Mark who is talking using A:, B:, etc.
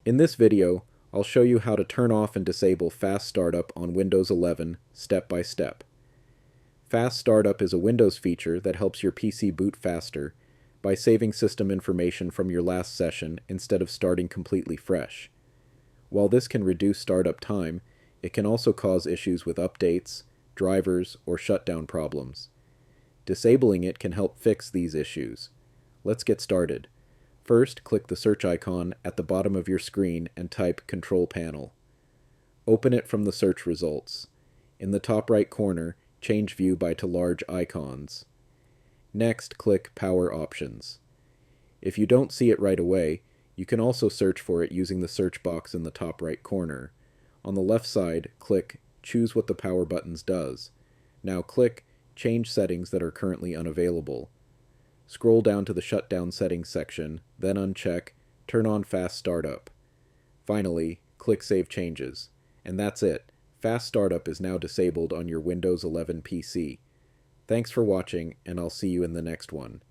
A: In this video, I'll show you how to turn off and disable Fast Startup on Windows 11 step by step. Fast Startup is a Windows feature that helps your PC boot faster by saving system information from your last session instead of starting completely fresh. While this can reduce startup time, it can also cause issues with updates, drivers, or shutdown problems. Disabling it can help fix these issues. Let's get started. First, click the search icon at the bottom of your screen and type Control Panel. Open it from the search results. In the top right corner, change view by to large icons. Next, click Power Options. If you don't see it right away, you can also search for it using the search box in the top right corner. On the left side, click Choose what the power buttons does. Now click Change settings that are currently unavailable. Scroll down to the Shutdown Settings section, then uncheck Turn on Fast Startup. Finally, click Save Changes. And that's it. Fast Startup is now disabled on your Windows 11 PC. Thanks for watching, and I'll see you in the next one.